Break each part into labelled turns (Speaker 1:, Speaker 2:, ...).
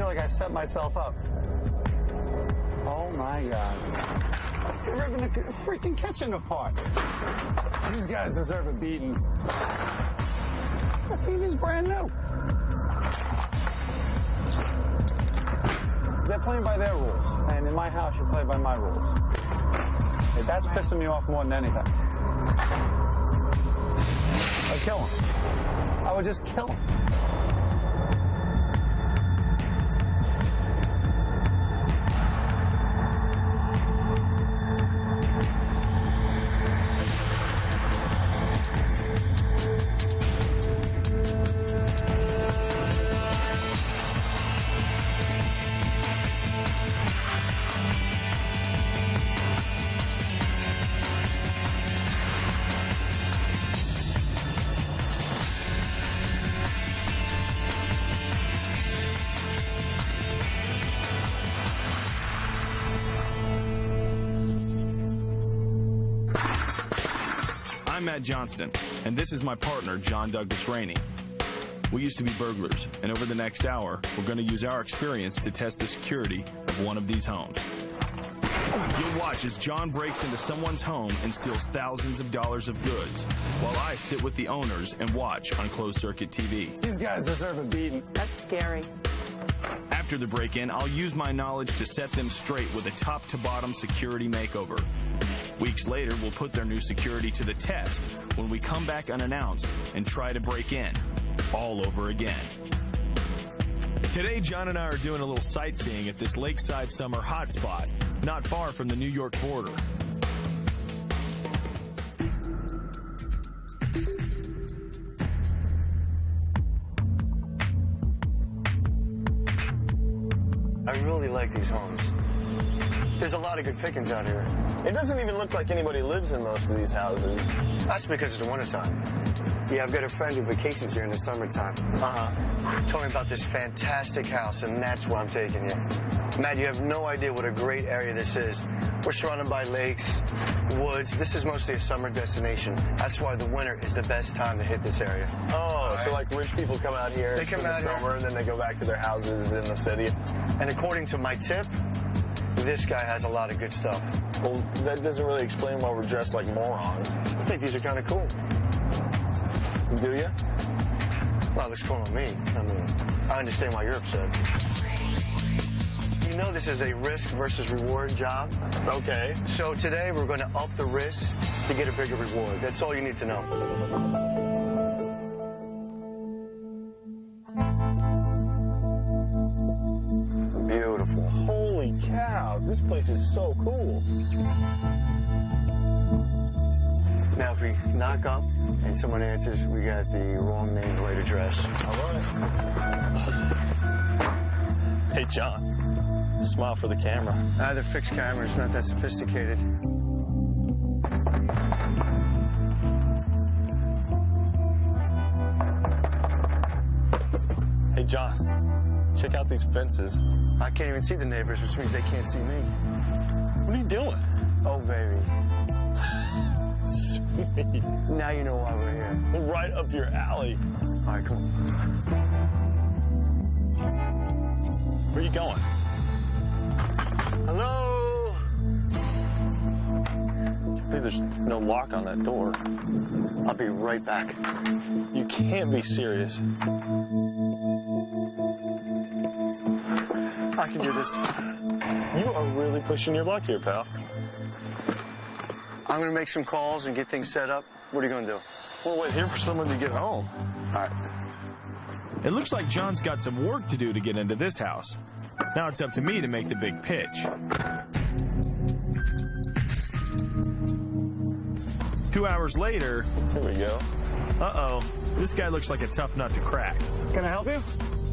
Speaker 1: like I set myself up. Oh my God. You're ripping the freaking kitchen apart. These guys deserve a beating. The TV's brand new. They're playing by their rules, and in my house, you play by my rules. Hey, that's pissing me off more than anything. I'd kill him. I would just kill him.
Speaker 2: I'm Matt Johnston, and this is my partner, John Douglas Rainey. We used to be burglars, and over the next hour, we're going to use our experience to test the security of one of these homes. You'll watch as John breaks into someone's home and steals thousands of dollars of goods, while I sit with the owners and watch on closed-circuit TV.
Speaker 1: These guys deserve a beating.
Speaker 3: That's scary.
Speaker 2: After the break-in, I'll use my knowledge to set them straight with a top-to-bottom security makeover. Weeks later, we'll put their new security to the test when we come back unannounced and try to break in, all over again. Today, John and I are doing a little sightseeing at this lakeside summer hotspot, not far from the New York border.
Speaker 4: I really like these homes. There's a lot of good pickings out here. It doesn't even look like anybody lives in most of these houses. That's because it's the wintertime. Yeah, I've got a friend who vacations here in the summertime. Told me about this fantastic house, and that's where I'm taking you. Matt, you have no idea what a great area this is. We're surrounded by lakes, woods. This is mostly a summer destination. That's why the winter is the best time to hit this area.
Speaker 5: Oh, right. So like rich people come out here
Speaker 4: in the
Speaker 5: summer and then they go back to their houses in the city.
Speaker 4: And according to my tip, this guy has a lot of good stuff.
Speaker 5: Well, that doesn't really explain why we're dressed like morons.
Speaker 4: I think these are kind of cool.
Speaker 5: Do you?
Speaker 4: Well, it looks cool on me. I mean, I understand why you're upset. You know this is a risk versus reward job.
Speaker 5: Okay.
Speaker 4: So today we're going to up the risk to get a bigger reward. That's all you need to know. Beautiful.
Speaker 5: Holy cow, this place is so cool.
Speaker 4: Now, if we knock up and someone answers, we got the wrong name, the right address.
Speaker 5: All right. Hey, John, smile for the camera.
Speaker 4: They're fixed cameras, not that sophisticated.
Speaker 5: Hey, John, check out these fences.
Speaker 4: I can't even see the neighbors, which means they can't see me.
Speaker 5: What are you doing?
Speaker 4: Oh, baby.
Speaker 5: Sweet.
Speaker 4: Now you know why we're here.
Speaker 5: Right up your alley.
Speaker 4: All right, come on.
Speaker 5: Where are you going?
Speaker 4: Hello?
Speaker 5: Hey, there's no lock on that door.
Speaker 4: I'll be right back.
Speaker 5: You can't be serious.
Speaker 4: I can do this.
Speaker 5: You are really pushing your luck here, pal.
Speaker 4: I'm going to make some calls and get things set up. What are you going to do?
Speaker 5: We'll wait here for someone to get home.
Speaker 4: All right.
Speaker 2: It looks like John's got some work to do to get into this house. Now it's up to me to make the big pitch. 2 hours later...
Speaker 5: Here we go.
Speaker 2: Uh-oh. This guy looks like a tough nut to crack.
Speaker 1: Can I help you?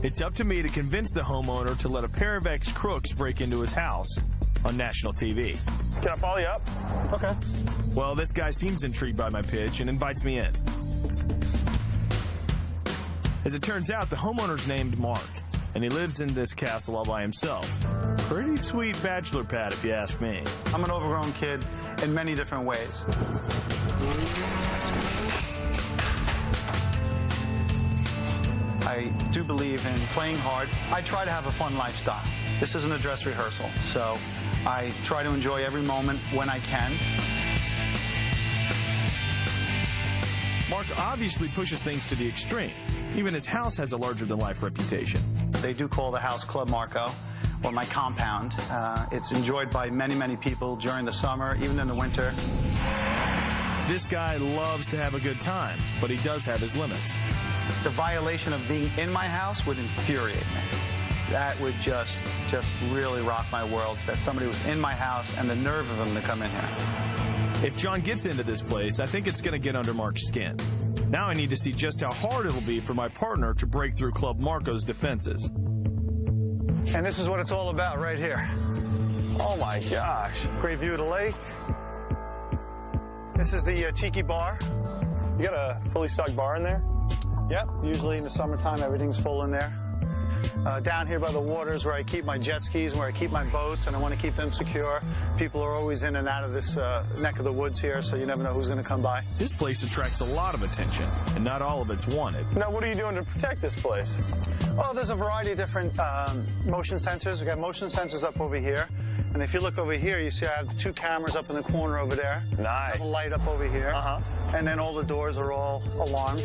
Speaker 2: It's up to me to convince the homeowner to let a pair of ex-crooks break into his house on national TV.
Speaker 5: Can I follow you up?
Speaker 1: Okay.
Speaker 2: Well, this guy seems intrigued by my pitch and invites me in. As it turns out, the homeowner's named Mark, and he lives in this castle all by himself. Pretty sweet bachelor pad, if you ask me.
Speaker 1: I'm an overgrown kid in many different ways. I I do believe in playing hard. I try to have a fun lifestyle. This isn't a dress rehearsal, so I try to enjoy every moment when I can.
Speaker 2: Mark obviously pushes things to the extreme. Even his house has a larger-than-life reputation.
Speaker 1: They do call the house Club Marco, or my compound. It's enjoyed by many, many people during the summer, even in the winter.
Speaker 2: This guy loves to have a good time, but he does have his limits.
Speaker 1: The violation of being in my house would infuriate me. That would just really rock my world, that somebody was in my house and the nerve of them to come in here.
Speaker 2: If John gets into this place, I think it's going to get under Mark's skin. Now I need to see just how hard it'll be for my partner to break through Club Marco's defenses.
Speaker 1: And this is what it's all about right here.
Speaker 4: Oh my gosh.
Speaker 1: Great view of the lake. This is the Tiki Bar.
Speaker 5: You got a fully stocked bar in there?
Speaker 1: Yep, usually in the summertime everything's full in there. Down here by the water is where I keep my jet skis, where I keep my boats, and I want to keep them secure. People are always in and out of this neck of the woods here, so you never know who's going to come by.
Speaker 2: This place attracts a lot of attention, and not all of it's wanted.
Speaker 5: Now, what are you doing to protect this place?
Speaker 1: Oh, there's a variety of different motion sensors. We've got motion sensors up over here. And if you look over here, you see I have 2 cameras up in the corner over there.
Speaker 5: Nice.
Speaker 1: I have a light up over here. And then all the doors are all alarmed.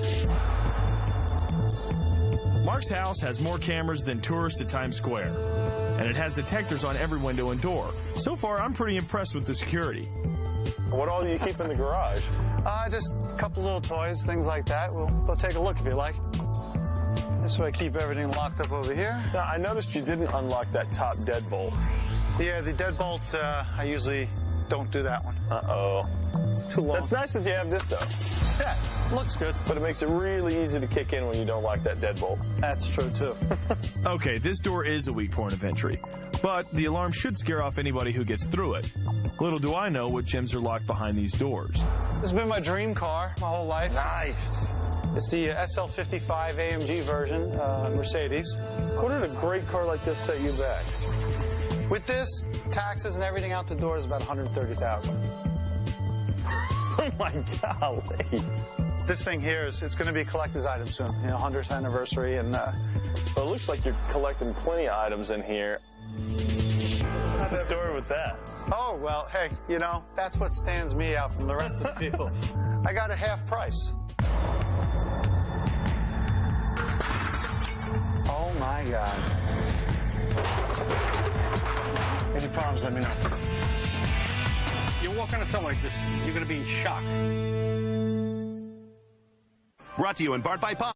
Speaker 2: Mark's house has more cameras than tourists at Times Square, and it has detectors on every window and door. So far, I'm pretty impressed with the security.
Speaker 5: What all do you keep in the garage?
Speaker 1: Just a couple little toys, things like that. We'll go take a look if you like. This way I keep everything locked up over here.
Speaker 5: Now, I noticed you didn't unlock that top deadbolt.
Speaker 1: Yeah, the deadbolt, I usually don't do that one.
Speaker 5: Uh-oh.
Speaker 1: It's too long.
Speaker 5: That's nice that you have this, though.
Speaker 1: Yeah, looks good.
Speaker 5: But it makes it really easy to kick in when you don't lock that deadbolt.
Speaker 1: That's true, too.
Speaker 2: Okay, this door is a weak point of entry, but the alarm should scare off anybody who gets through it. Little do I know what gems are locked behind these doors.
Speaker 1: This has been my dream car my whole life.
Speaker 5: Nice.
Speaker 1: It's the SL55 AMG version, Mercedes.
Speaker 5: What did a great car like this set you back?
Speaker 1: With this, taxes and everything out the door is about $130,000.
Speaker 5: Oh my golly.
Speaker 1: This thing here it's going to be a collector's item soon. 100th anniversary, and
Speaker 5: Well, it looks like you're collecting plenty of items in here. What's the story with that?
Speaker 1: Oh, well, hey, that's what stands me out from the rest of the people. I got it half price. Oh my God. Any problems, let me know.
Speaker 3: You walk into something like this, you're going to be in shock.
Speaker 6: Brought to you in part by Pop.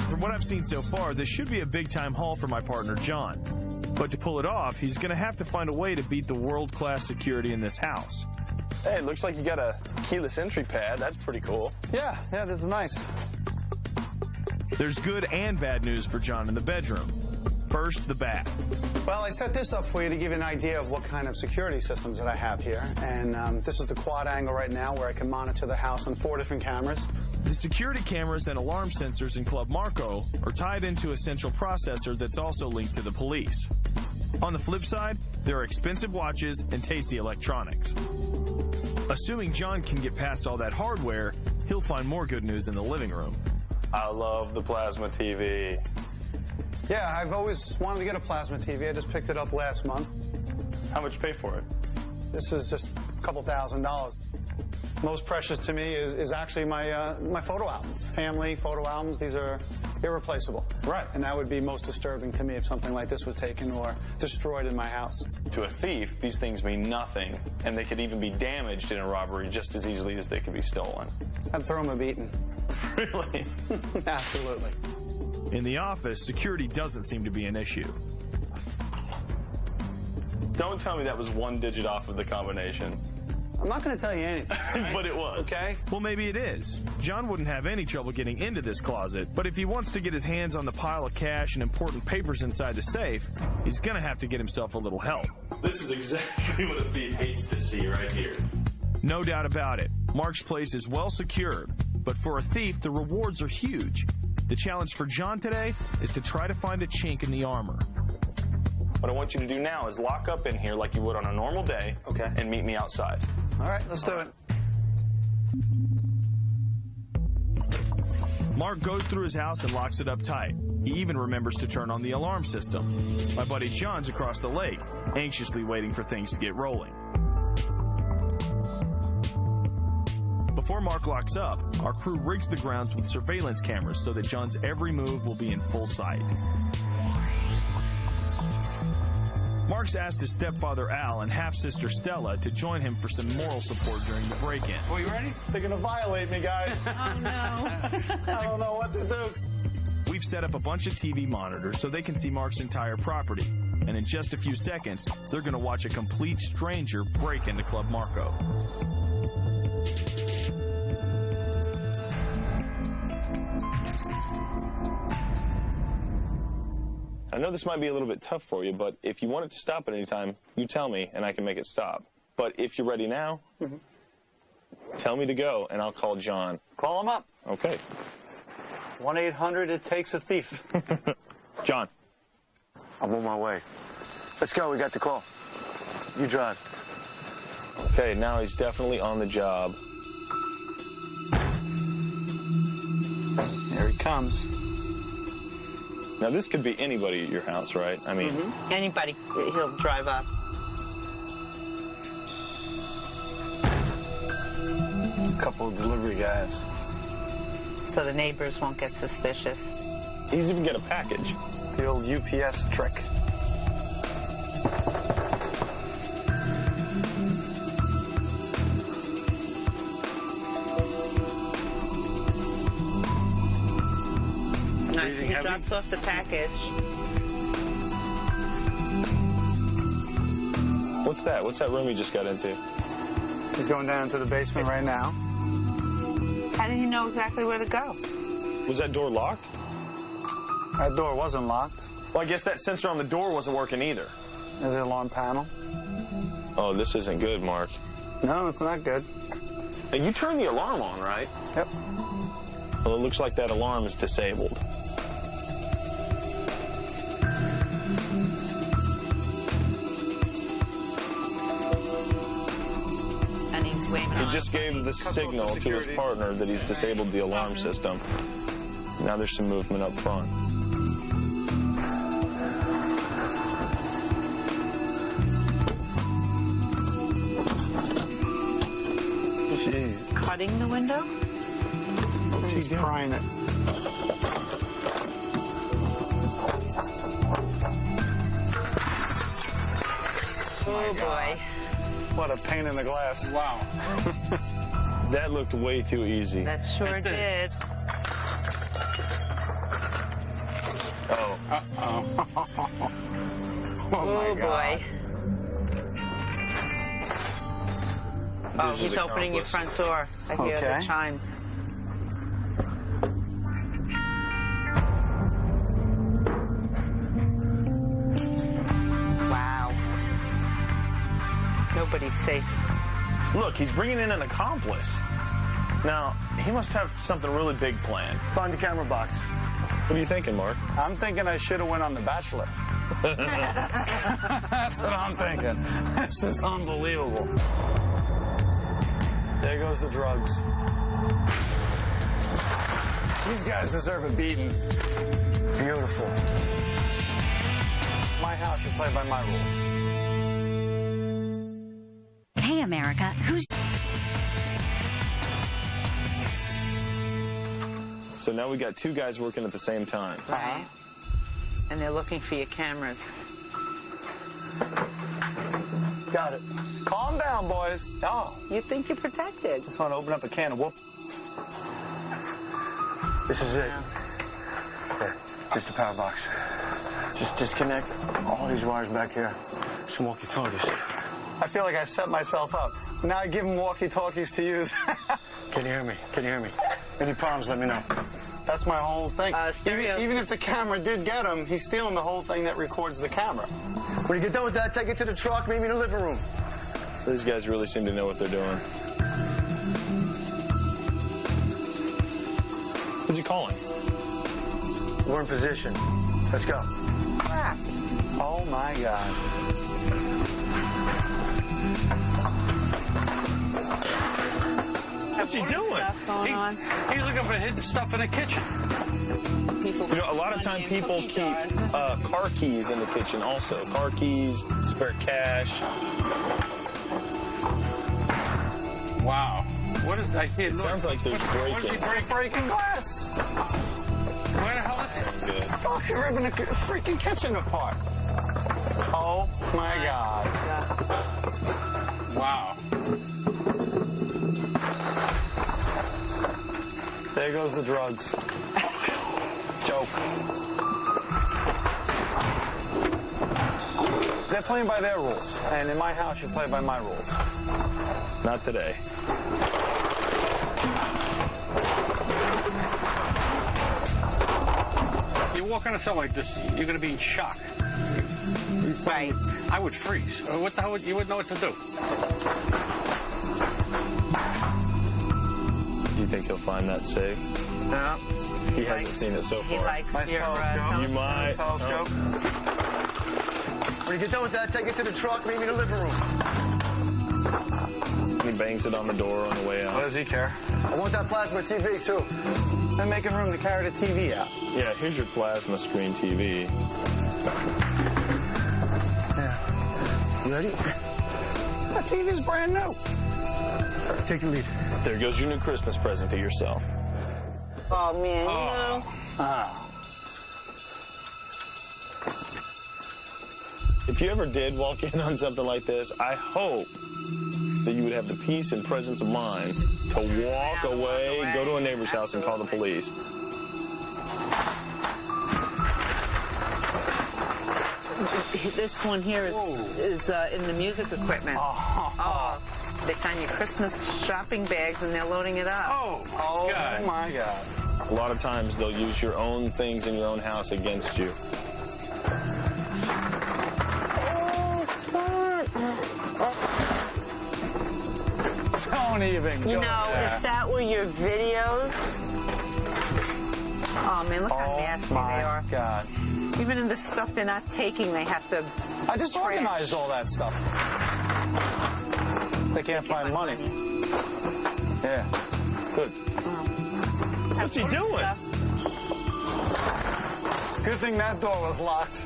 Speaker 2: From what I've seen so far, this should be a big-time haul for my partner, John. But to pull it off, he's going to have to find a way to beat the world-class security in this house.
Speaker 5: Hey, it looks like you got a keyless entry pad. That's pretty cool.
Speaker 1: Yeah, this is nice.
Speaker 2: There's good and bad news for John in the bedroom. First, the bath.
Speaker 1: Well, I set this up for you to give you an idea of what kind of security systems that I have here. And this is the quad angle right now where I can monitor the house on 4 different cameras.
Speaker 2: The security cameras and alarm sensors in Club Marco are tied into a central processor that's also linked to the police. On the flip side, there are expensive watches and tasty electronics. Assuming John can get past all that hardware, he'll find more good news in the living room.
Speaker 5: I love the plasma TV.
Speaker 1: Yeah, I've always wanted to get a plasma TV. I just picked it up last month.
Speaker 5: How much you pay for it?
Speaker 1: This is just a couple $1,000s. Most precious to me is actually my photo albums, family photo albums. These are irreplaceable.
Speaker 5: Right.
Speaker 1: And that would be most disturbing to me if something like this was taken or destroyed in my house.
Speaker 5: To a thief, these things mean nothing, and they could even be damaged in a robbery just as easily as they could be stolen.
Speaker 1: I'd throw them a beating.
Speaker 5: Really?
Speaker 1: Absolutely.
Speaker 2: In the office, security doesn't seem to be an issue.
Speaker 5: Don't tell me that was 1 digit off of the combination.
Speaker 1: I'm not going to tell you anything. Right?
Speaker 5: But it was.
Speaker 1: Okay?
Speaker 2: Well, maybe it is. John wouldn't have any trouble getting into this closet, but if he wants to get his hands on the pile of cash and important papers inside the safe, he's going to have to get himself a little help.
Speaker 5: This is exactly what a thief hates to see right here.
Speaker 2: No doubt about it. Mark's place is well secured, but for a thief, the rewards are huge. The challenge for John today is to try to find a chink in the armor.
Speaker 5: What I want you to do now is lock up in here like you would on a normal day.
Speaker 1: Okay.
Speaker 5: And meet me outside.
Speaker 1: All right, let's do it.
Speaker 2: Mark goes through his house and locks it up tight. He even remembers to turn on the alarm system. My buddy John's across the lake, anxiously waiting for things to get rolling. Before Mark locks up, our crew rigs the grounds with surveillance cameras so that John's every move will be in full sight. Mark's asked his stepfather Al and half-sister Stella to join him for some moral support during the break-in.
Speaker 1: Well, you ready? They're gonna violate me, guys.
Speaker 7: Oh, no.
Speaker 1: I don't know what to do.
Speaker 2: We've set up a bunch of TV monitors so they can see Mark's entire property. And in just a few seconds, they're gonna watch a complete stranger break into Club Marco.
Speaker 5: I know this might be a little bit tough for you, but if you want it to stop at any time, you tell me and I can make it stop. But if you're ready now, tell me to go and I'll call John.
Speaker 1: Call him up.
Speaker 5: Okay.
Speaker 1: 1-800, it takes a thief.
Speaker 5: John.
Speaker 4: I'm on my way. Let's go, we got the call. You drive.
Speaker 5: Okay, now he's definitely on the job.
Speaker 1: Here he comes.
Speaker 5: Now, this could be anybody at your house, right? I mean...
Speaker 7: Anybody. He'll drive up.
Speaker 1: A couple of delivery guys.
Speaker 7: So the neighbors won't get suspicious.
Speaker 5: He's even get a package.
Speaker 1: The old UPS trick.
Speaker 7: Nice. He drops off the package.
Speaker 5: What's that? What's that room he just got into?
Speaker 1: He's going down into the basement right now.
Speaker 7: How did he know exactly where to go?
Speaker 5: Was that door locked?
Speaker 1: That door wasn't locked.
Speaker 5: Well, I guess that sensor on the door wasn't working either.
Speaker 1: There's the alarm panel.
Speaker 5: Oh, this isn't good, Mark.
Speaker 1: No, it's not good.
Speaker 5: Hey, you turned the alarm on, right?
Speaker 1: Yep.
Speaker 5: Well, it looks like that alarm is disabled.
Speaker 7: And he's waving
Speaker 5: He
Speaker 7: on
Speaker 5: just gave the signal to his partner that he's disabled the alarm system. Now there's some movement up front.
Speaker 1: Jeez.
Speaker 7: Cutting the window?
Speaker 1: He's prying it.
Speaker 7: Oh, boy.
Speaker 1: What a pain in the glass.
Speaker 3: Wow.
Speaker 5: That looked way too easy.
Speaker 7: That sure did.
Speaker 5: Oh.
Speaker 7: Oh, boy. Oh,
Speaker 5: There's
Speaker 7: he's
Speaker 5: his
Speaker 7: opening your
Speaker 5: accomplice.
Speaker 7: front door. I hear
Speaker 1: Okay.
Speaker 7: the chimes. Wow. Nobody's safe.
Speaker 5: Look, he's bringing in an accomplice. Now, he must have something really big planned.
Speaker 4: Find the camera box.
Speaker 5: What are you thinking, Mark?
Speaker 1: I'm thinking I should have went on The Bachelor. That's what I'm thinking. This is unbelievable. There goes the drugs. These guys deserve a beating.
Speaker 4: Beautiful.
Speaker 1: My house, you play by my rules.
Speaker 8: Hey, America, who's...
Speaker 5: So now we got two guys working at the same time.
Speaker 7: Right. And they're looking for your cameras.
Speaker 1: Got it. Calm down, boys. Oh,
Speaker 7: You think you're protected.
Speaker 1: just want to open up a can of whoop.
Speaker 4: This is it. There, this is the power box. Just disconnect all these wires back here. Some walkie-talkies.
Speaker 1: I feel like I set myself up. Now I give them walkie-talkies to use.
Speaker 4: Can you hear me? Can you hear me? Any problems, let me know.
Speaker 1: That's my whole thing.
Speaker 7: Stereo.
Speaker 1: Even if the camera did get him, he's stealing the whole thing that records the camera.
Speaker 4: When you get done with that, take it to the truck, meet me in the living room.
Speaker 5: These guys really seem to know what they're doing. Who's he calling?
Speaker 4: We're in position. Let's go.
Speaker 7: Crap.
Speaker 1: Oh, my God.
Speaker 5: What's he doing?
Speaker 7: Stuff going on.
Speaker 3: He's looking for hidden stuff in the kitchen.
Speaker 5: You know, a lot of time people keep car keys in the kitchen also. Car keys, spare cash.
Speaker 3: Wow. What is? I hear.
Speaker 5: It sounds like there's
Speaker 3: What is
Speaker 5: breaking.
Speaker 3: he
Speaker 1: Breaking glass.
Speaker 3: Where the hell is it?
Speaker 5: Good.
Speaker 1: Oh, you're ripping the freaking kitchen apart. Oh my God.
Speaker 3: Wow.
Speaker 1: There goes the drugs. Joke. They're playing by their rules, and in my house, you play by my rules.
Speaker 5: Not today.
Speaker 3: You walk into something like this, you're going to be in shock.
Speaker 7: Right.
Speaker 3: I would freeze. What the hell? You wouldn't know what to do.
Speaker 5: Do you think he'll find that safe?
Speaker 7: No.
Speaker 5: He hasn't seen it so
Speaker 7: He
Speaker 5: far.
Speaker 7: likes
Speaker 1: Nice
Speaker 7: your
Speaker 1: telescope.
Speaker 5: You might.
Speaker 1: Telescope.
Speaker 4: When you get done with that, take it to the truck, meet me in the living room.
Speaker 5: He bangs it on the door on the way
Speaker 1: What
Speaker 5: out.
Speaker 1: does he care?
Speaker 4: I want that plasma TV, too.
Speaker 1: They're making room to carry the TV out.
Speaker 5: Yeah, here's your plasma screen TV.
Speaker 4: Yeah. You ready?
Speaker 1: The TV's brand new.
Speaker 4: Take the lead.
Speaker 5: There goes your new Christmas present to yourself.
Speaker 7: Oh, man, you know.
Speaker 5: If you ever did walk in on something like this, I hope that you would have the peace and presence of mind to walk away, go to a neighbor's house, and call the police.
Speaker 7: This one here is in the music equipment. Oh, they find your Christmas shopping bags and they're loading it up.
Speaker 3: Oh, God.
Speaker 1: My God.
Speaker 5: A lot of times they'll use your own things in your own house against you.
Speaker 1: Don't even go
Speaker 7: You know,
Speaker 1: there.
Speaker 7: if that were your videos. Oh, man, look how nasty they are.
Speaker 1: God.
Speaker 7: Even in the stuff they're not taking, they have to.
Speaker 1: I just organized all that stuff. They can't find money. Yeah. Good.
Speaker 5: What's he doing?
Speaker 1: Good thing that door was locked.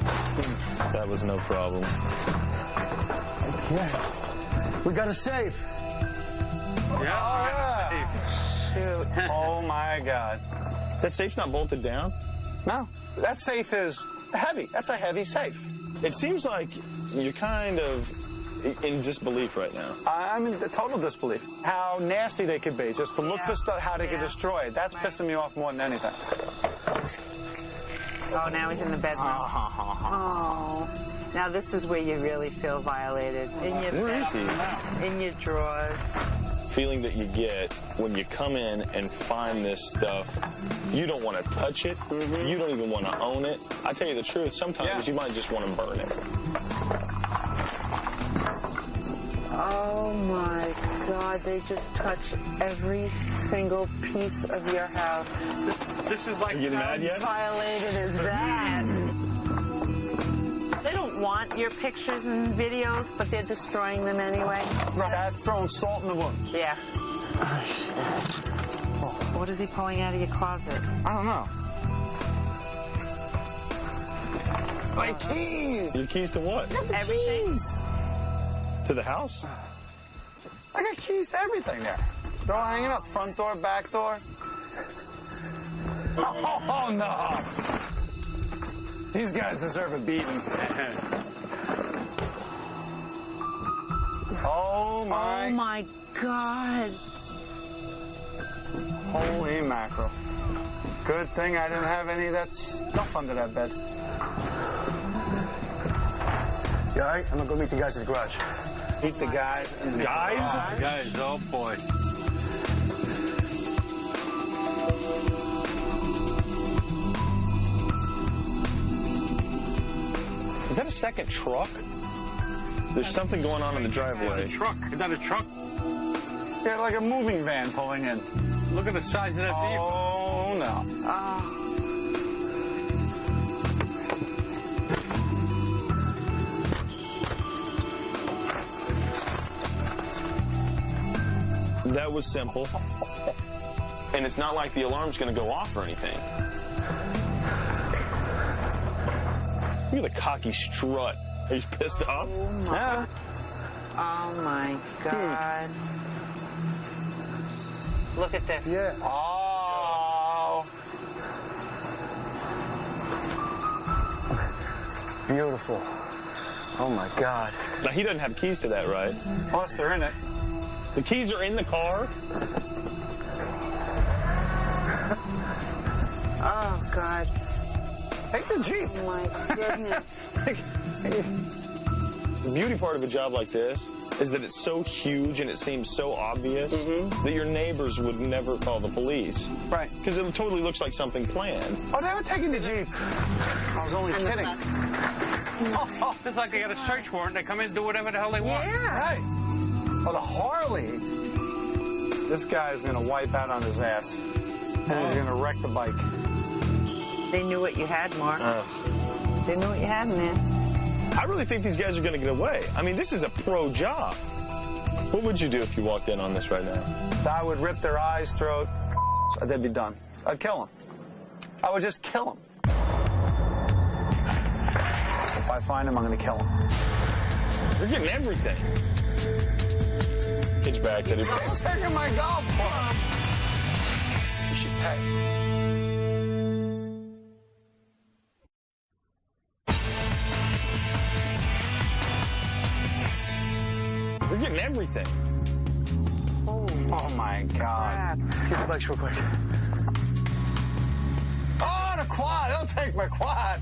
Speaker 5: That was no problem.
Speaker 4: Okay. We got a safe.
Speaker 3: Yeah.
Speaker 7: Shoot.
Speaker 1: Oh my God.
Speaker 5: That safe's not bolted down?
Speaker 1: No, that safe is heavy. That's a heavy safe.
Speaker 5: It seems like you're kind of in disbelief right now.
Speaker 1: I'm in total disbelief. How nasty they could be, just to look for stuff, how they get destroyed. That's pissing me off more than anything.
Speaker 7: Oh, now he's in the bedroom. Oh. Now this is where you really feel violated. In your
Speaker 5: Where is he?
Speaker 7: in your drawers.
Speaker 5: Feeling that you get when you come in and find this stuff, you don't want to touch it. You don't even want to own it. I tell you the truth, sometimes you might just want to burn it.
Speaker 7: Oh my God, they just touch every single piece of your house.
Speaker 3: This is like.
Speaker 5: You getting mad yet?
Speaker 7: Violated is that? They don't want your pictures and videos, but they're destroying them anyway.
Speaker 1: That's throwing salt in the wound.
Speaker 7: Yeah. What is he pulling out of your closet?
Speaker 1: I don't know. My keys!
Speaker 5: Your keys to what?
Speaker 7: Everything.
Speaker 5: To the house?
Speaker 1: I got keys to everything there. They're all hanging up. Front door, back door. Oh, no. These guys deserve a beating. Oh, my.
Speaker 7: Oh my God.
Speaker 1: Holy mackerel. Good thing I didn't have any of that stuff under that bed.
Speaker 4: You all right? I'm going to go meet the guys at the garage.
Speaker 1: Meet the guys.
Speaker 5: Guys?
Speaker 3: Guys, oh boy.
Speaker 5: Is that a second truck? There's something going on in the driveway.
Speaker 3: A truck. Is that a truck?
Speaker 1: Yeah, like a moving van pulling in.
Speaker 3: Look at the size of that vehicle.
Speaker 1: Oh, no.
Speaker 5: That was simple. And it's not like the alarm's going to go off or anything. Look at the cocky strut. Are you pissed off?
Speaker 7: Yeah. Oh, my God. Look at this.
Speaker 1: Yeah. Oh.
Speaker 4: Beautiful. Oh, my God.
Speaker 5: Now, he doesn't have keys to that, right?
Speaker 1: Plus, they're in it.
Speaker 5: The keys are in the car?
Speaker 7: Oh, God.
Speaker 1: Take the Jeep.
Speaker 7: Oh, my goodness.
Speaker 5: The beauty part of a job like this is that it's so huge and it seems so obvious that your neighbors would never call the police.
Speaker 1: Right.
Speaker 5: Because it totally looks like something planned.
Speaker 1: Oh, they were taking the Jeep. I was only kidding.
Speaker 3: It's like they got a search warrant. They come in and do whatever the hell they want.
Speaker 7: Yeah.
Speaker 1: Right. Oh, the Harley. This guy's going to wipe out on his ass. And he's going to wreck the bike.
Speaker 7: They knew what you had, Mark. They knew what you had, man.
Speaker 5: I really think these guys are going to get away. I mean, this is a pro job. What would you do if you walked in on this right now?
Speaker 1: So I would rip their eyes, throat. They'd be done. I'd kill them. I would just kill them. If I find them, I'm going to kill them.
Speaker 5: They're getting everything. Kid's back. Did he?
Speaker 1: They're taking my golf clubs. You should pay.
Speaker 5: They're getting everything.
Speaker 1: Oh, my God.
Speaker 4: Get the bikes real quick.
Speaker 1: Oh, the quad. They'll take my quad.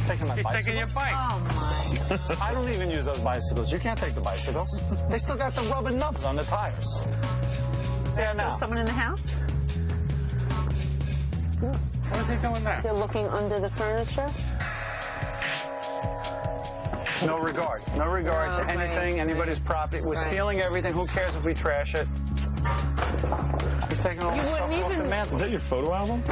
Speaker 1: Taking my
Speaker 3: He's
Speaker 1: bicycles.
Speaker 3: taking your bike.
Speaker 7: Oh, my.
Speaker 1: I don't even use those bicycles. You can't take the bicycles. They still got the rubber nubs on the tires. Yeah, now.
Speaker 7: Someone in the house?
Speaker 3: What is he doing there?
Speaker 9: They're looking under the furniture.
Speaker 1: No regard. No regard to anything, anybody's property. We're stealing everything. Who cares if we trash it? He's taking all the stuff off the mantle.
Speaker 5: Is that your photo album?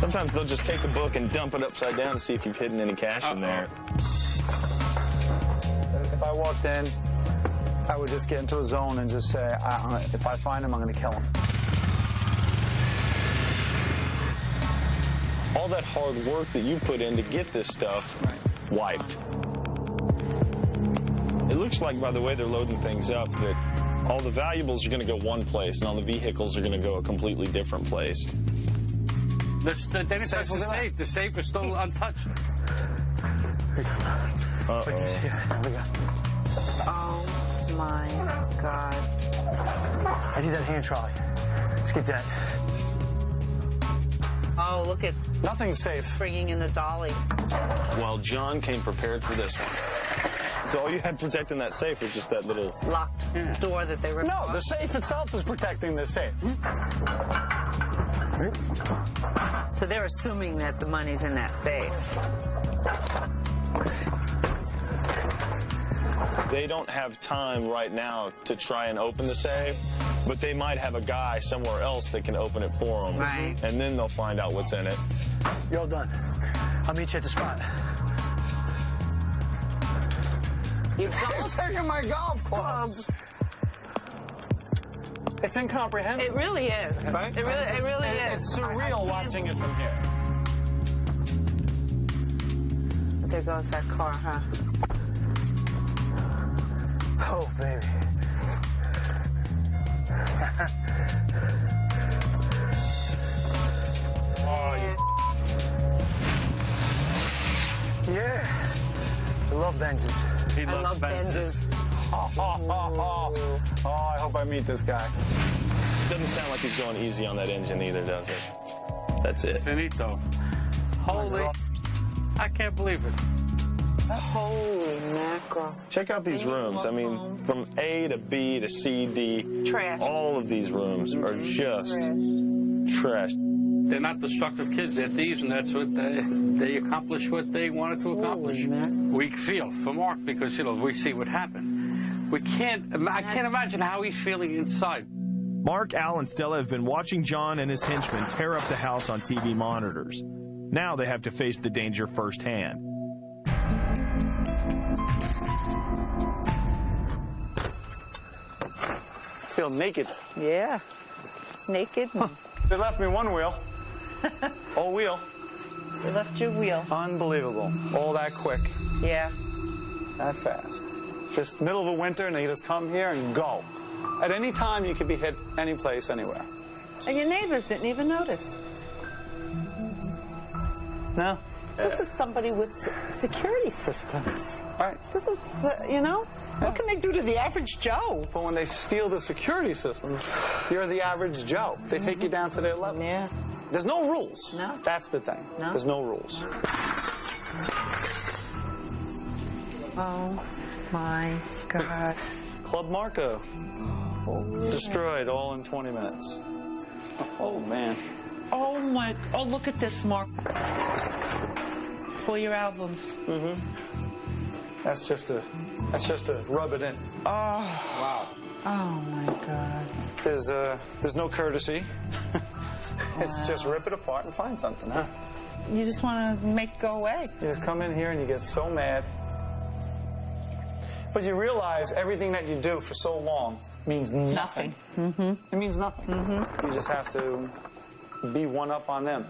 Speaker 5: Sometimes they'll just take the book and dump it upside down to see if you've hidden any cash in there.
Speaker 1: If I walked in, I would just get into a zone and just say, if I find him, I'm going to kill him.
Speaker 5: All that hard work that you put in to get this stuff wiped. It looks like, by the way they're loading things up, that all the valuables are going to go one place and all the vehicles are going to go a completely different place.
Speaker 3: They didn't touch the safe. The safe is still untouched.
Speaker 4: Oh,
Speaker 7: my God.
Speaker 4: I need that hand trolley. Let's get that.
Speaker 7: Oh, look at
Speaker 1: Nothing's safe.
Speaker 7: bringing in a dolly.
Speaker 5: Well, John came prepared for this one. So all you had protecting that safe was just that little...
Speaker 7: Locked door that they ripped
Speaker 1: No,
Speaker 7: off.
Speaker 1: the safe itself is protecting the safe.
Speaker 7: So they're assuming that the money's in that safe.
Speaker 5: They don't have time right now to try and open the safe, but they might have a guy somewhere else that can open it for them.
Speaker 7: Right.
Speaker 5: And then they'll find out what's in it.
Speaker 4: You're all done. I'll meet you at the spot.
Speaker 1: He's taking my golf clubs. It's incomprehensible.
Speaker 7: It really is.
Speaker 1: Right?
Speaker 7: It really is.
Speaker 1: It's surreal watching it from here.
Speaker 7: There goes that car, huh?
Speaker 4: Oh, baby. Yeah. I love Benzes.
Speaker 3: He
Speaker 7: I love Benzes.
Speaker 1: Oh, I hope I meet this guy.
Speaker 5: Doesn't sound like he's going easy on that engine either, does it? That's it.
Speaker 3: Finito. Holy. I can't believe it.
Speaker 7: Holy mackerel.
Speaker 5: Check out these rooms. I mean, from A to B to C, D,
Speaker 7: Trash.
Speaker 5: all of these rooms are just trash.
Speaker 3: They're not destructive kids. They're thieves, and that's what they accomplish what they wanted to accomplish. We feel for Mark because, we see what happened. I can't imagine how he's feeling inside.
Speaker 2: Mark, Al, and Stella have been watching John and his henchmen tear up the house on TV monitors. Now they have to face the danger firsthand.
Speaker 1: feel naked.
Speaker 7: Yeah. Naked.
Speaker 1: They left me one wheel. Whole wheel.
Speaker 7: They left your wheel.
Speaker 1: Unbelievable. All that quick.
Speaker 7: Yeah.
Speaker 1: That fast. Just middle of a winter, and they just come here and go. At any time, you could be hit any place, anywhere.
Speaker 7: And your neighbors didn't even notice.
Speaker 1: No?
Speaker 7: This is somebody with security systems.
Speaker 1: Right.
Speaker 7: This is, you know, what can they do to the average Joe?
Speaker 1: But when they steal the security systems, you're the average Joe. They take you down to their level.
Speaker 7: Yeah.
Speaker 1: There's no rules.
Speaker 7: No.
Speaker 1: That's the thing.
Speaker 7: No.
Speaker 1: There's no rules.
Speaker 7: Oh, my God.
Speaker 1: Club Marco. Destroyed all in 20 minutes. Oh, man.
Speaker 7: Oh, my. Oh, look at this, Mark. For your albums.
Speaker 1: Mm-hmm. That's just to rub it in.
Speaker 7: Oh.
Speaker 1: Wow.
Speaker 7: Oh, my God.
Speaker 1: There's no courtesy. It's just rip it apart and find something, huh?
Speaker 7: You just want to make it go away.
Speaker 1: You just come in here and you get so mad. But you realize everything that you do for so long means nothing.
Speaker 7: Mm-hmm.
Speaker 1: It means nothing.
Speaker 7: Mm-hmm.
Speaker 1: You just have to be one up on them.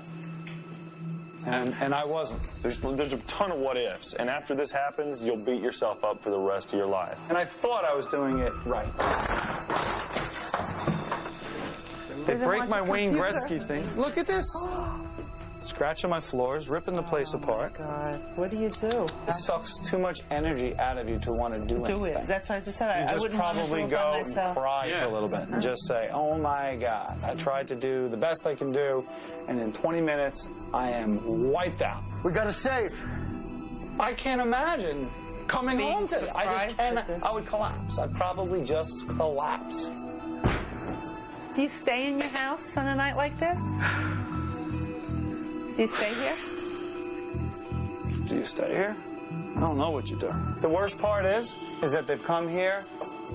Speaker 1: And I wasn't.
Speaker 5: There's a ton of what ifs, and after this happens, you'll beat yourself up for the rest of your life.
Speaker 1: And I thought I was doing it right. They break my Wayne Gretzky thing. Look at this. Scratching my floors, ripping the place apart.
Speaker 7: God, what do you do?
Speaker 1: It sucks too much energy out of you to want to do anything.
Speaker 7: Do it. That's what I just said.
Speaker 1: You
Speaker 7: I
Speaker 1: just
Speaker 7: wouldn't want to
Speaker 1: probably
Speaker 7: do it
Speaker 1: go
Speaker 7: by
Speaker 1: and
Speaker 7: myself.
Speaker 1: cry for a little bit and just say, oh my God, I tried to do the best I can do, and in 20 minutes, I am wiped out.
Speaker 4: We got to save.
Speaker 1: I can't imagine coming
Speaker 7: Being
Speaker 1: home today. I just
Speaker 7: surprised
Speaker 1: can't.
Speaker 7: at this.
Speaker 1: I would collapse. I'd probably just collapse.
Speaker 7: Do you stay in your house on a night like this? Do you stay here?
Speaker 1: Do you stay here? I don't know what you do. The worst part is that they've come here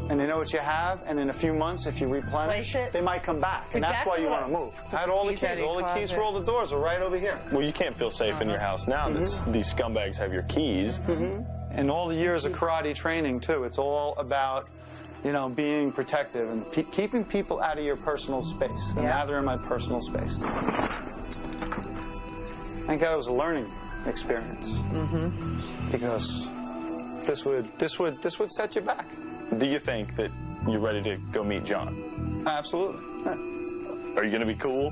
Speaker 1: and they know what you have, and in a few months, if you replenish,
Speaker 7: Place it.
Speaker 1: they might come back, and that's why
Speaker 7: exactly
Speaker 1: you
Speaker 7: what-
Speaker 1: want to move. I had all the
Speaker 7: Keys out
Speaker 1: keys.
Speaker 7: of
Speaker 1: All
Speaker 7: your
Speaker 1: the keys
Speaker 7: closet.
Speaker 1: for all the doors are right over here.
Speaker 5: Well, you can't feel safe in your house now that these scumbags have your keys.
Speaker 1: And all the years of karate training, too, it's all about, you know, being protective and keeping people out of your personal space. And now they're in my personal space. Thank God it was a learning experience. Because this would set you back.
Speaker 5: Do you think that you're ready to go meet John?
Speaker 1: Absolutely. Yeah.
Speaker 5: Are you going to be cool?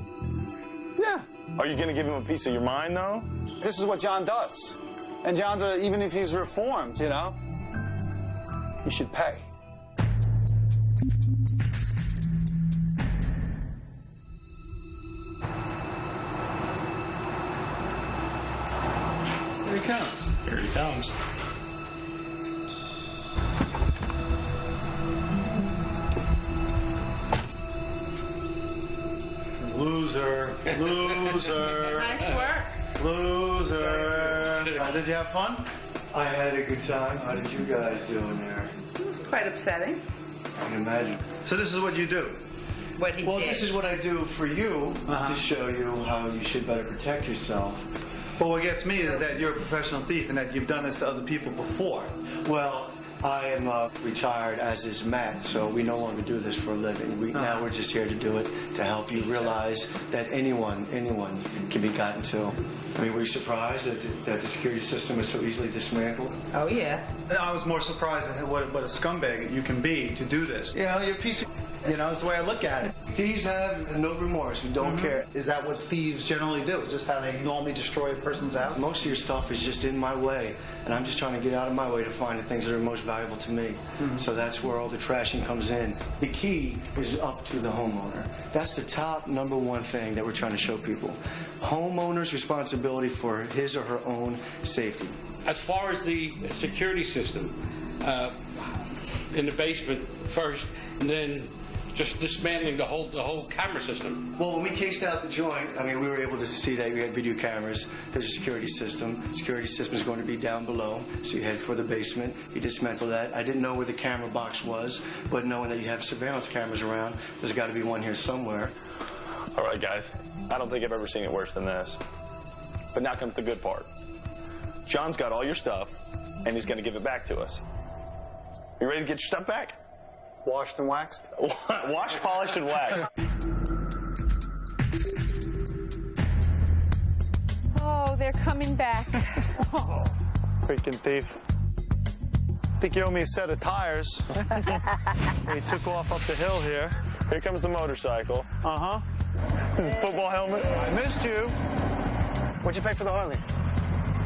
Speaker 1: Yeah.
Speaker 5: Are you going to give him a piece of your mind, though?
Speaker 1: This is what John does. And John's, even if he's reformed, you know, you should pay. Here he comes.
Speaker 9: Here he comes.
Speaker 1: Loser. Loser.
Speaker 7: Nice work.
Speaker 1: Loser. Did you have fun?
Speaker 4: I had a good time. How did you guys do in there?
Speaker 7: It was quite upsetting.
Speaker 4: I can imagine.
Speaker 1: So this is what you do.
Speaker 7: What he
Speaker 4: Well,
Speaker 7: did.
Speaker 4: this is what I do for you to show you how you should better protect yourself.
Speaker 1: Well, what gets me is that you're a professional thief and that you've done this to other people before.
Speaker 4: Well, I am retired, as is Matt, so we no longer do this for a living. Now we're just here to do it to help you realize that anyone can be gotten to. I mean, were you surprised that the security system was so easily dismantled?
Speaker 7: Oh, yeah.
Speaker 1: I was more surprised at what a scumbag you can be to do this. You know, you're a piece of... You know, it's the way I look at it.
Speaker 4: Thieves have no remorse and don't care.
Speaker 1: Is that what thieves generally do? Is this how they normally destroy a person's house?
Speaker 4: Most of your stuff is just in my way, and I'm just trying to get out of my way to find the things that are most valuable to me. So that's where all the trashing comes in. The key is up to the homeowner. That's the top #1 thing that we're trying to show people. Homeowner's responsibility for his or her own safety.
Speaker 3: As far as the security system, in the basement first, and then just dismantling the whole camera system.
Speaker 4: Well, when we cased out the joint, I mean, we were able to see that we had video cameras. There's a security system. The security system is going to be down below, so you head for the basement. You dismantle that. I didn't know where the camera box was, but knowing that you have surveillance cameras around, there's got to be one here somewhere.
Speaker 5: All right, guys. I don't think I've ever seen it worse than this. But now comes the good part. John's got all your stuff, and he's going to give it back to us. You ready to get your stuff back?
Speaker 1: Washed and waxed?
Speaker 5: Washed, polished, and waxed.
Speaker 7: Oh, they're coming back.
Speaker 1: Freaking thief. I think you owe me a set of tires. He took off up the hill here.
Speaker 5: Here comes the motorcycle.
Speaker 1: Uh-huh.
Speaker 5: His football helmet.
Speaker 1: I missed you.
Speaker 4: What'd you pay for the Harley?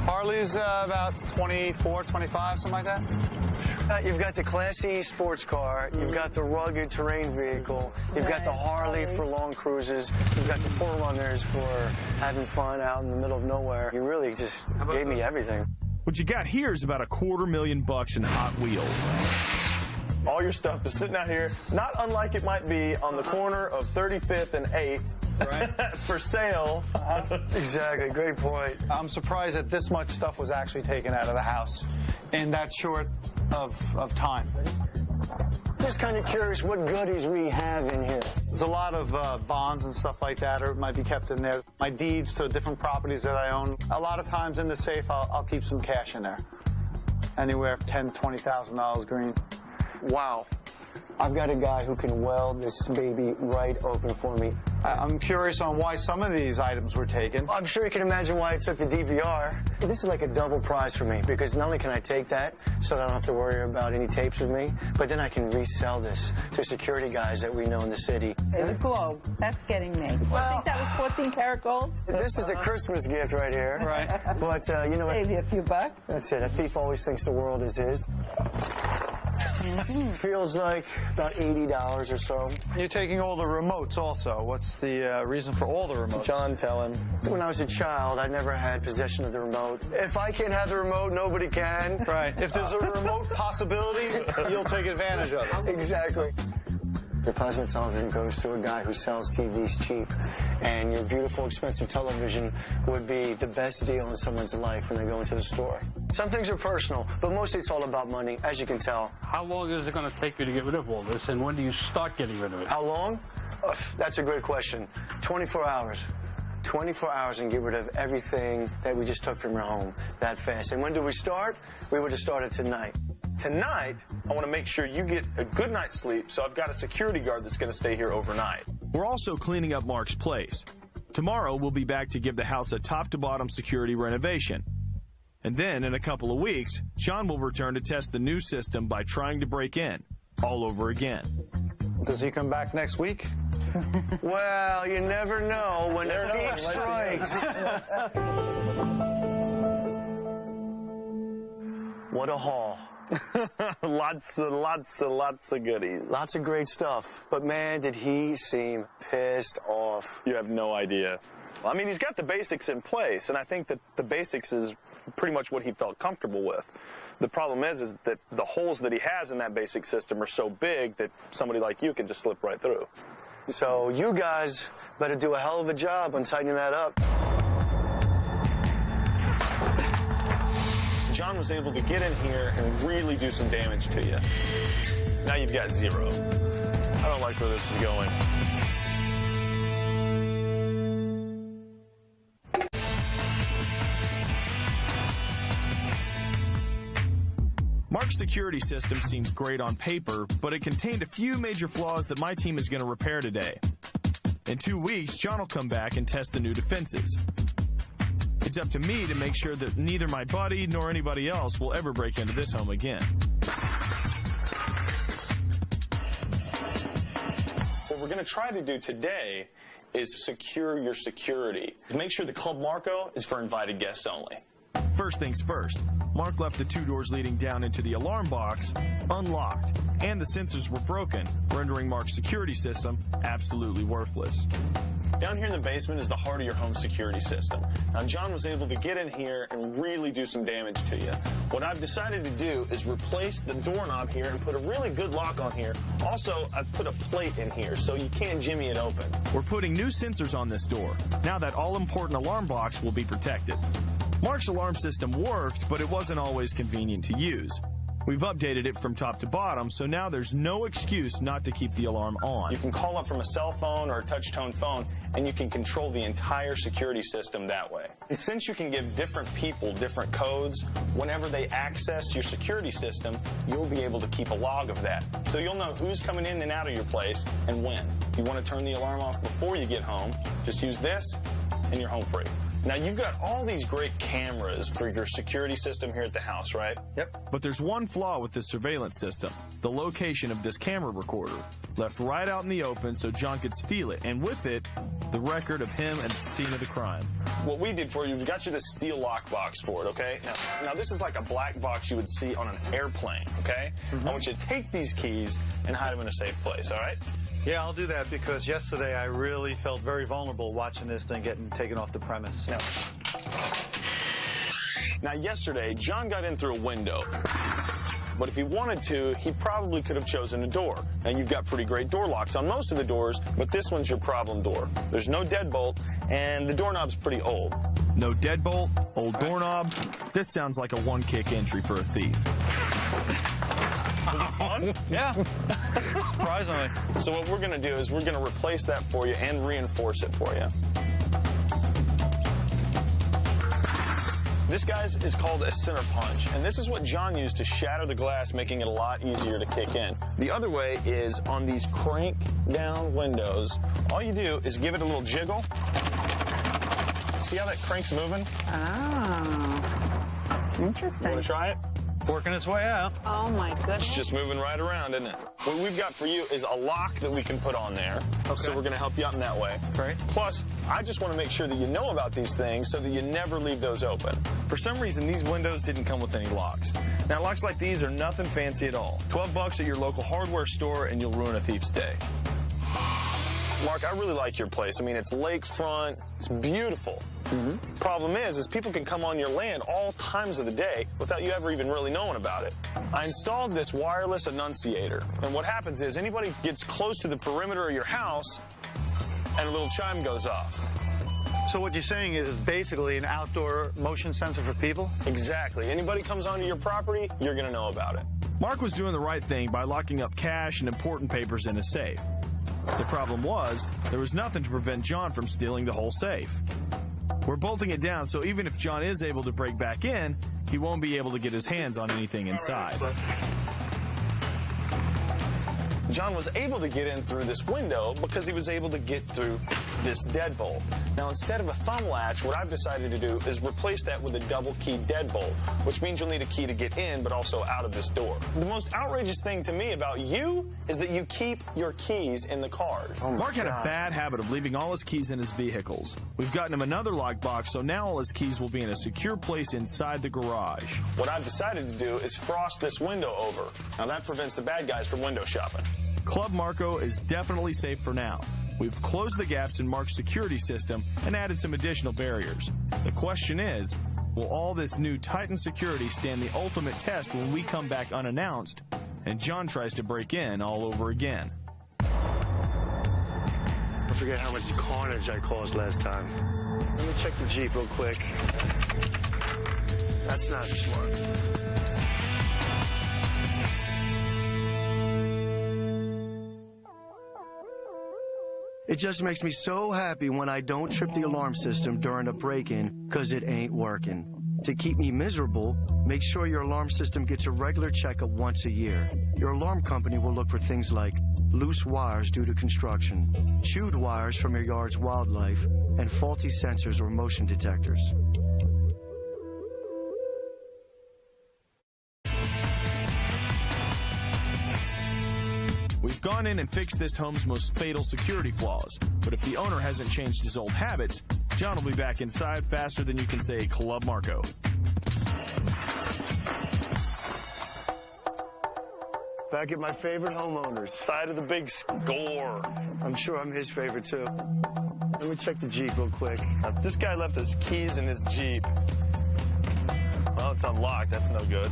Speaker 1: Harley's about 24, 25, something like that.
Speaker 4: You've got the classy sports car. You've got the rugged terrain vehicle. You've got the Harley for long cruises. You've got the 4Runners for having fun out in the middle of nowhere. You really just gave me everything.
Speaker 2: What you got here is about $250,000 in Hot Wheels.
Speaker 5: All your stuff is sitting out here, not unlike it might be on the corner of 35th and 8th. Right. For sale.
Speaker 4: Exactly. Great point.
Speaker 1: I'm surprised that this much stuff was actually taken out of the house in that short of time.
Speaker 4: Just kind of curious what goodies we have in here.
Speaker 1: There's a lot of bonds and stuff like that, or it might be kept in there. My deeds to different properties that I own. A lot of times in the safe, I'll keep some cash in there. Anywhere from $10,000 to $20,000 green.
Speaker 4: Wow. I've got a guy who can weld this baby right open for me.
Speaker 1: I'm curious on why some of these items were taken.
Speaker 4: I'm sure you can imagine why I took the DVR. This is like a double prize for me, because not only can I take that so that I don't have to worry about any tapes with me, but then I can resell this to security guys that we know in the city.
Speaker 7: There's a globe. That's getting me. I think that was 14 karat gold.
Speaker 4: This is a Christmas gift right here.
Speaker 1: Right.
Speaker 4: But, you know what?
Speaker 7: Save you a few bucks.
Speaker 4: That's it. A thief always thinks the world is his. Feels like about $80 or so.
Speaker 1: You're taking all the remotes also. What's the reason for all the remotes?
Speaker 5: John, tell him.
Speaker 4: When I was a child, I never had possession of the remote. If I can't have the remote, nobody can.
Speaker 1: Right. If there's a remote possibility, you'll take advantage of it.
Speaker 4: Exactly. Your plasma television goes to a guy who sells TVs cheap, and your beautiful, expensive television would be the best deal in someone's life when they go into the store. Some things are personal, but mostly it's all about money, as you can tell.
Speaker 3: How long is it going to take you to get rid of all this, and when do you start getting rid of it?
Speaker 4: How long? That's a great question. 24 hours. 24 hours and get rid of everything that we just took from your home that fast. And when do we start? We would have started tonight.
Speaker 5: Tonight, I want to make sure you get a good night's sleep, so I've got a security guard that's going to stay here overnight.
Speaker 2: We're also cleaning up Mark's place. Tomorrow, we'll be back to give the house a top-to-bottom security renovation. And then, in a couple of weeks, John will return to test the new system by trying to break in, all over again.
Speaker 1: Does he come back next week?
Speaker 4: Well, you never know when a thief strikes. What a haul.
Speaker 5: Lots of goodies.
Speaker 4: Lots of great stuff. But, man, did he seem pissed off.
Speaker 5: You have no idea. Well, I mean, he's got the basics in place, and I think that the basics is pretty much what he felt comfortable with. The problem is that the holes that he has in that basic system are so big that somebody like you can just slip right through.
Speaker 4: So you guys better do a hell of a job on tightening that up.
Speaker 5: John was able to get in here and really do some damage to you. Now you've got zero. I don't like where this is going.
Speaker 2: Mark's security system seems great on paper, but it contained a few major flaws that my team is going to repair today. In 2 weeks, John will come back and test the new defenses. It's up to me to make sure that neither my buddy nor anybody else will ever break into this home again.
Speaker 5: What we're going to try to do today is secure your security. Make sure the Club Marco is for invited guests only.
Speaker 2: First things first, Mark left the 2 doors leading down into the alarm box unlocked, and the sensors were broken, rendering Mark's security system absolutely worthless.
Speaker 5: Down here in the basement is the heart of your home security system. Now, John was able to get in here and really do some damage to you. What I've decided to do is replace the doorknob here and put a really good lock on here. Also, I've put a plate in here so you can't jimmy it open.
Speaker 2: We're putting new sensors on this door. Now that all-important alarm box will be protected. Mark's alarm system worked, but it wasn't always convenient to use. We've updated it from top to bottom, so now there's no excuse not to keep the alarm on.
Speaker 5: You can call up from a cell phone or a touch-tone phone, and you can control the entire security system that way. And since you can give different people different codes, whenever they access your security system, you'll be able to keep a log of that. So you'll know who's coming in and out of your place and when. If you want to turn the alarm off before you get home, just use this and you're home free. Now, you've got all these great cameras for your security system here at the house, right?
Speaker 2: Yep. But there's one flaw with this surveillance system. The location of this camera recorder. Left right out in the open so John could steal it, and with it, the record of him at the scene of the crime.
Speaker 5: What we did for you, we got you this steel lockbox for it, okay? Now this is like a black box you would see on an airplane, okay? I want you to take these keys and hide them in a safe place, all right?
Speaker 9: Yeah, I'll do that because yesterday I really felt very vulnerable watching this thing getting taken off the premise.
Speaker 5: Now yesterday, John got in through a window. But if he wanted to, he probably could have chosen a door. Now, you've got pretty great door locks on most of the doors, but this one's your problem door. There's no deadbolt, and the doorknob's pretty old.
Speaker 2: No deadbolt, old doorknob. This sounds like a one-kick entry for a thief.
Speaker 5: Was it fun?
Speaker 9: Yeah, surprisingly.
Speaker 5: So what we're going to do is we're going to replace that for you and reinforce it for you. This, guys, is called a center punch, and this is what John used to shatter the glass, making it a lot easier to kick in. The other way is on these crank-down windows. All you do is give it a little jiggle. See how that crank's moving?
Speaker 7: Oh, interesting.
Speaker 5: You want to try it?
Speaker 9: Working its way out.
Speaker 7: Oh, my goodness.
Speaker 5: It's just moving right around, isn't it? What we've got for you is a lock that we can put on there. Okay. So we're going to help you out in that way.
Speaker 9: Great.
Speaker 5: Plus, I just want to make sure that you know about these things so that you never leave those open.
Speaker 2: For some reason, these windows didn't come with any locks. Now, locks like these are nothing fancy at all. $12 at your local hardware store, and you'll ruin a thief's day.
Speaker 5: Mark, I really like your place. I mean, it's lakefront. It's beautiful. Problem is people can come on your land all times of the day without you ever even really knowing about it. I installed this wireless annunciator, and what happens is anybody gets close to the perimeter of your house, and a little chime goes off.
Speaker 9: So what you're saying is it's basically an outdoor motion sensor for people?
Speaker 5: Exactly. Anybody comes onto your property, you're going to know about it.
Speaker 2: Mark was doing the right thing by locking up cash and important papers in a safe. The problem was, there was nothing to prevent John from stealing the whole safe. We're bolting it down, so even if John is able to break back in, he won't be able to get his hands on anything inside.
Speaker 5: John was able to get in through this window because he was able to get through this deadbolt. Now, instead of a thumb latch, what I've decided to do is replace that with a double key deadbolt, which means you'll need a key to get in, but also out of this door. The most outrageous thing to me about you is that you keep your keys in the car.
Speaker 2: Mark had a bad habit of leaving all his keys in his vehicles. We've gotten him another lockbox, so now all his keys will be in a secure place inside the garage.
Speaker 5: What I've decided to do is frost this window over. Now, that prevents the bad guys from window shopping.
Speaker 2: Club Marco is definitely safe for now. We've closed the gaps in Mark's security system and added some additional barriers. The question is, will all this new Titan security stand the ultimate test when we come back unannounced and John tries to break in all over again?
Speaker 4: I forget how much carnage I caused last time. Let me check the Jeep real quick. That's not smart. It just makes me so happy when I don't trip the alarm system during a break-in because it ain't working. To keep me miserable, make sure your alarm system gets a regular checkup once a year. Your alarm company will look for things like loose wires due to construction, chewed wires from your yard's wildlife, and faulty sensors or motion detectors.
Speaker 2: We've gone in and fixed this home's most fatal security flaws, but if the owner hasn't changed his old habits, John will be back inside faster than you can say Club Marco.
Speaker 4: Back at my favorite homeowner's.
Speaker 5: Side of the big score.
Speaker 4: I'm sure I'm his favorite, too. Let me check the Jeep real quick.
Speaker 5: Now, this guy left his keys in his Jeep. Well, it's unlocked. That's no good.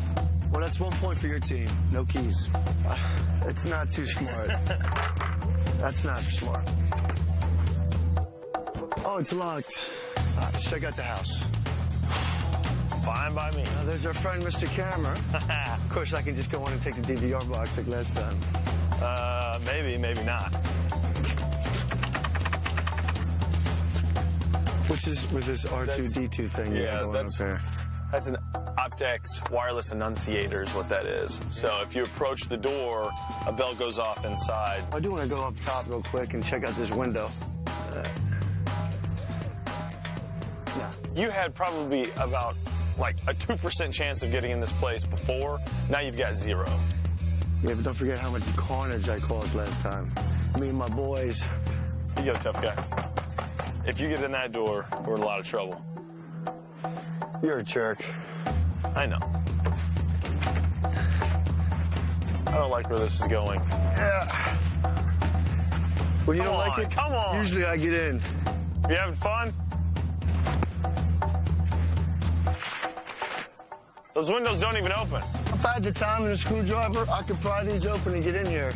Speaker 4: Well, that's 1 point for your team. No keys. It's not too smart. That's not smart. Oh, it's locked. Let's check out the house. Fine by me. Now, there's our friend, Mr. Camera. Of course, I can just go on and take the DVR box like last time.
Speaker 5: Maybe, maybe not.
Speaker 4: Which is with this R2-D2 thing.
Speaker 5: Yeah, that's an Optex wireless annunciator is what that is. So if you approach the door, a bell goes off inside.
Speaker 4: I do want to go up top real quick and check out this window.
Speaker 5: You had probably about like a 2% chance of getting in this place before. Now you've got 0.
Speaker 4: Yeah, but don't forget how much carnage I caused last time. Me and my boys.
Speaker 5: You go, tough guy. If you get in that door, we're in a lot of trouble.
Speaker 4: You're a jerk.
Speaker 5: I know. I don't like where this is going.
Speaker 4: Yeah. Well, you don't like it?
Speaker 5: Come on.
Speaker 4: Usually I get in.
Speaker 5: You having fun? Those windows don't even open.
Speaker 4: If I had the time and a screwdriver, I could pry these open and get in here.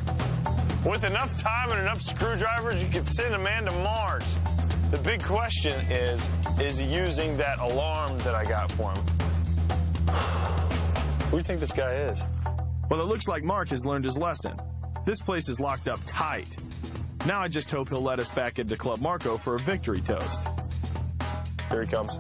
Speaker 5: With enough time and enough screwdrivers, you could send a man to Mars. The big question is he using that alarm that I got for him? Who do you think this guy is?
Speaker 2: Well, it looks like Mark has learned his lesson. This place is locked up tight. Now I just hope he'll let us back into Club Marco for a victory toast.
Speaker 5: Here he comes.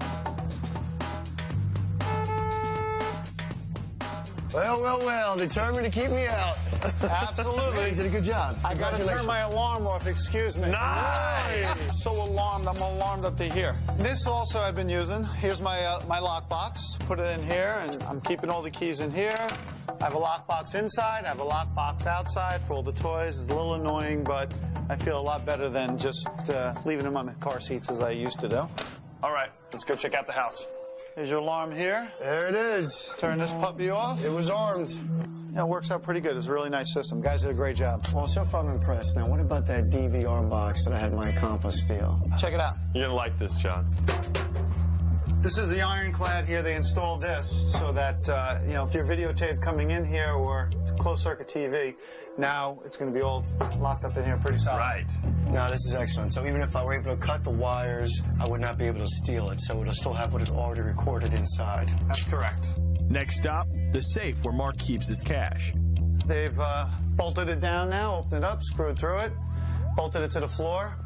Speaker 4: Well, determined to keep me out.
Speaker 1: Absolutely.
Speaker 4: You did a good job.
Speaker 1: I got to turn my alarm off, excuse me.
Speaker 5: Nice!
Speaker 1: I'm so alarmed, I'm alarmed up to here. This also I've been using. Here's my my lockbox. Put it in here, and I'm keeping all the keys in here. I have a lockbox inside, I have a lockbox outside for all the toys. It's a little annoying, but I feel a lot better than just leaving them on the car seats as I used to do.
Speaker 5: All right, let's go check out the house.
Speaker 1: Here's your alarm here.
Speaker 4: There it is.
Speaker 1: Turn this puppy off.
Speaker 4: It was armed.
Speaker 1: Yeah, it works out pretty good. It's a really nice system. Guys did a great job.
Speaker 4: Well, so far I'm impressed. Now, what about that DVR box that I had my accomplice steal?
Speaker 1: Check it out.
Speaker 5: You're gonna like this, John.
Speaker 1: This is the ironclad here. They installed this so that, if you're videotaped coming in here or it's closed circuit TV, now it's going to be all locked up in here pretty solid.
Speaker 5: Right.
Speaker 4: No, this is excellent. So even if I were able to cut the wires, I would not be able to steal it. So it'll still have what it already recorded inside.
Speaker 1: That's correct.
Speaker 2: Next stop, the safe where Mark keeps his cash.
Speaker 1: They've bolted it down now, opened it up, screwed through it, bolted it to the floor,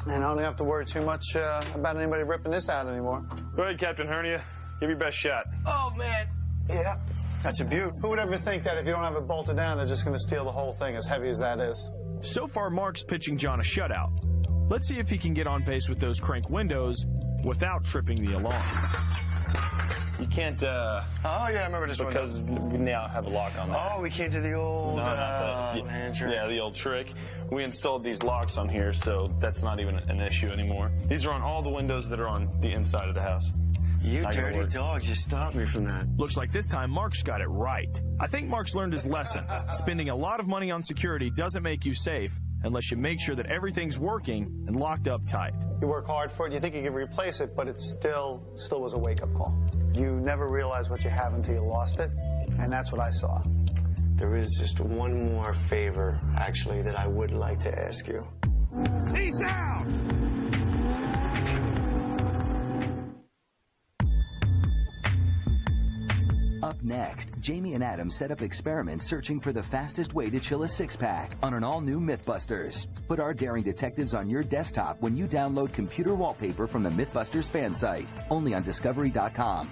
Speaker 1: and I don't have to worry too much about anybody ripping this out anymore.
Speaker 5: Go ahead, Captain Hernia. Give your best shot.
Speaker 4: Oh, man. Yeah. That's a beaut.
Speaker 1: Who would ever think that if you don't have it bolted down, they're just going to steal the whole thing, as heavy as that is?
Speaker 2: So far, Mark's pitching John a shutout. Let's see if he can get on pace with those crank windows without tripping the alarm.
Speaker 5: You can't,
Speaker 4: Oh, yeah, I remember this one.
Speaker 5: because we now have a lock on that.
Speaker 4: Oh, we can't do the old
Speaker 5: hand trick. Yeah, the old trick. We installed these locks on here, so that's not even an issue anymore. These are on all the windows that are on the inside of the house.
Speaker 4: You dirty dogs, you stopped me from that.
Speaker 2: Looks like this time Mark's got it right. I think Mark's learned his lesson. Spending a lot of money on security doesn't make you safe unless you make sure that everything's working and locked up tight.
Speaker 1: You work hard for it, you think you can replace it, but it still was a wake-up call. You never realize what you have until you lost it, and that's what I saw.
Speaker 4: There is just one more favor, actually, that I would like to ask you.
Speaker 2: Peace out!
Speaker 10: Up next, Jamie and Adam set up experiments searching for the fastest way to chill a six-pack on an all-new Mythbusters. Put our daring detectives on your desktop when you download computer wallpaper from the Mythbusters fan site, only on Discovery.com.